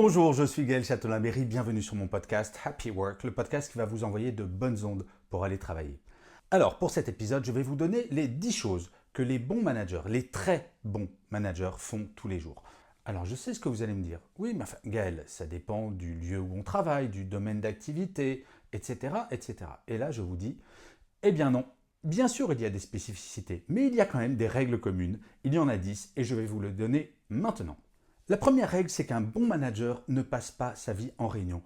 Bonjour, je suis Gaël Châtelain-Berry, bienvenue sur mon podcast Happy Work, le podcast qui va vous envoyer de bonnes ondes pour aller travailler. Alors, pour cet épisode, je vais vous donner les 10 choses que les bons managers, les très bons managers font tous les jours. Alors, je sais ce que vous allez me dire. Oui, mais enfin, Gaël, ça dépend du lieu où on travaille, du domaine d'activité, etc., etc. Et là, je vous dis, eh bien non. Bien sûr, il y a des spécificités, mais il y a quand même des règles communes. Il y en a 10 et je vais vous le donner maintenant. La première règle, c'est qu'un bon manager ne passe pas sa vie en réunion.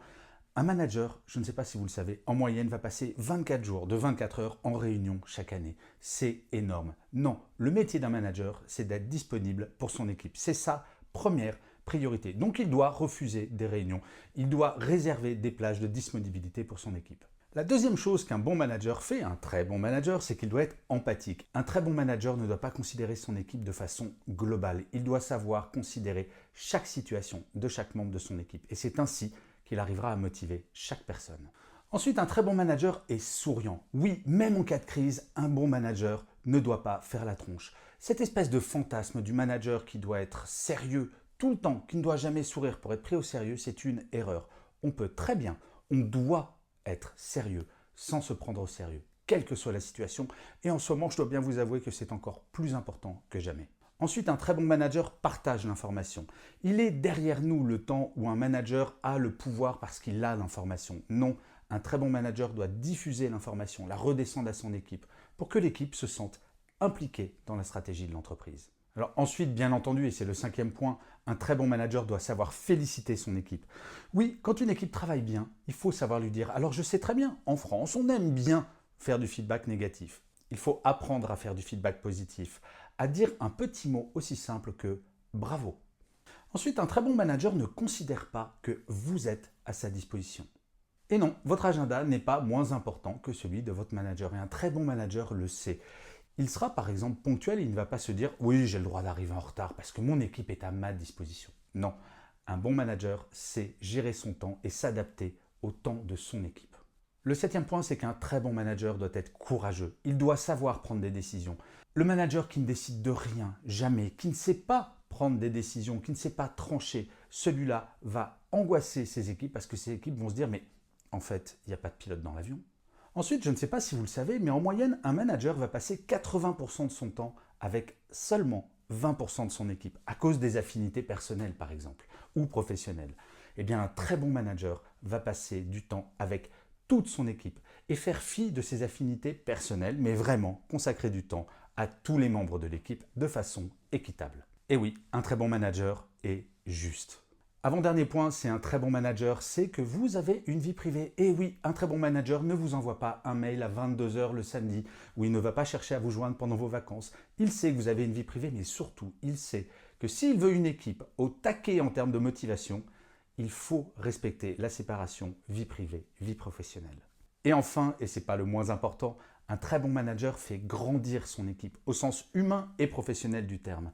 Un manager, je ne sais pas si vous le savez, en moyenne va passer 24 jours de 24 heures en réunion chaque année. C'est énorme. Non, le métier d'un manager, c'est d'être disponible pour son équipe. C'est sa première priorité. Donc il doit refuser des réunions. Il doit réserver des plages de disponibilité pour son équipe. La deuxième chose qu'un bon manager fait, un très bon manager, c'est qu'il doit être empathique. Un très bon manager ne doit pas considérer son équipe de façon globale. Il doit savoir considérer chaque situation de chaque membre de son équipe. Et c'est ainsi qu'il arrivera à motiver chaque personne. Ensuite, un très bon manager est souriant. Oui, même en cas de crise, un bon manager ne doit pas faire la tronche. Cette espèce de fantasme du manager qui doit être sérieux tout le temps, qui ne doit jamais sourire pour être pris au sérieux, c'est une erreur. On peut très bien, on doit être sérieux, sans se prendre au sérieux, quelle que soit la situation. Et en ce moment, je dois bien vous avouer que c'est encore plus important que jamais. Ensuite, un très bon manager partage l'information. Il est derrière nous le temps où un manager a le pouvoir parce qu'il a l'information. Non, un très bon manager doit diffuser l'information, la redescendre à son équipe, pour que l'équipe se sente impliquée dans la stratégie de l'entreprise. Alors ensuite, bien entendu, et c'est le cinquième point, un très bon manager doit savoir féliciter son équipe. Oui, quand une équipe travaille bien, il faut savoir lui dire « Alors je sais très bien, en France, on aime bien faire du feedback négatif. Il faut apprendre à faire du feedback positif, à dire un petit mot aussi simple que « bravo ». Ensuite, un très bon manager ne considère pas que vous êtes à sa disposition. Et non, votre agenda n'est pas moins important que celui de votre manager. Et un très bon manager le sait. Il sera par exemple ponctuel et il ne va pas se dire « Oui, j'ai le droit d'arriver en retard parce que mon équipe est à ma disposition ». Non, un bon manager sait gérer son temps et s'adapter au temps de son équipe. Le septième point, c'est qu'un très bon manager doit être courageux. Il doit savoir prendre des décisions. Le manager qui ne décide de rien, jamais, qui ne sait pas prendre des décisions, qui ne sait pas trancher, celui-là va angoisser ses équipes parce que ses équipes vont se dire « Mais en fait, il n'y a pas de pilote dans l'avion ». Ensuite, je ne sais pas si vous le savez, mais en moyenne, un manager va passer 80% de son temps avec seulement 20% de son équipe, à cause des affinités personnelles par exemple, ou professionnelles. Eh bien, un très bon manager va passer du temps avec toute son équipe et faire fi de ses affinités personnelles, mais vraiment consacrer du temps à tous les membres de l'équipe de façon équitable. Et oui, un très bon manager est juste. Avant-dernier point, c'est un très bon manager, c'est que vous avez une vie privée. Et oui, un très bon manager ne vous envoie pas un mail à 22 h le samedi où il ne va pas chercher à vous joindre pendant vos vacances. Il sait que vous avez une vie privée, mais surtout, il sait que s'il veut une équipe au taquet en termes de motivation, il faut respecter la séparation vie privée, vie professionnelle. Et enfin, et ce n'est pas le moins important, un très bon manager fait grandir son équipe au sens humain et professionnel du terme.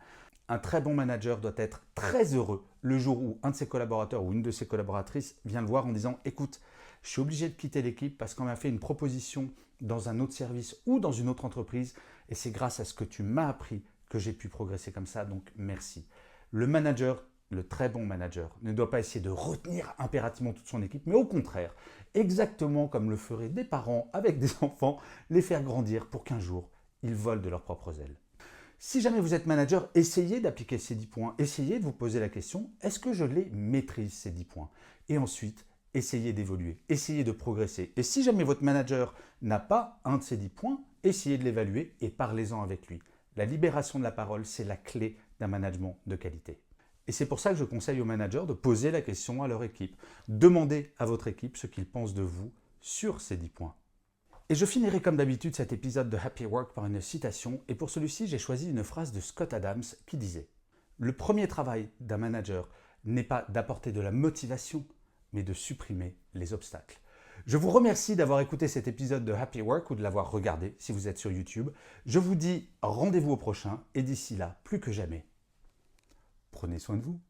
Un très bon manager doit être très heureux le jour où un de ses collaborateurs ou une de ses collaboratrices vient le voir en disant « Écoute, je suis obligé de quitter l'équipe parce qu'on m'a fait une proposition dans un autre service ou dans une autre entreprise et c'est grâce à ce que tu m'as appris que j'ai pu progresser comme ça, donc merci. » Le manager, le très bon manager, ne doit pas essayer de retenir impérativement toute son équipe, mais au contraire, exactement comme le feraient des parents avec des enfants, les faire grandir pour qu'un jour, ils volent de leurs propres ailes. Si jamais vous êtes manager, essayez d'appliquer ces 10 points. Essayez de vous poser la question, est-ce que je les maîtrise ces 10 points? Et ensuite, essayez d'évoluer, essayez de progresser. Et si jamais votre manager n'a pas un de ces 10 points, essayez de l'évaluer et parlez-en avec lui. La libération de la parole, c'est la clé d'un management de qualité. Et c'est pour ça que je conseille aux managers de poser la question à leur équipe. Demandez à votre équipe ce qu'ils pensent de vous sur ces 10 points. Et je finirai comme d'habitude cet épisode de Happy Work par une citation, et pour celui-ci, j'ai choisi une phrase de Scott Adams qui disait « Le premier travail d'un manager n'est pas d'apporter de la motivation, mais de supprimer les obstacles. » Je vous remercie d'avoir écouté cet épisode de Happy Work ou de l'avoir regardé si vous êtes sur YouTube. Je vous dis rendez-vous au prochain, et d'ici là, plus que jamais, prenez soin de vous.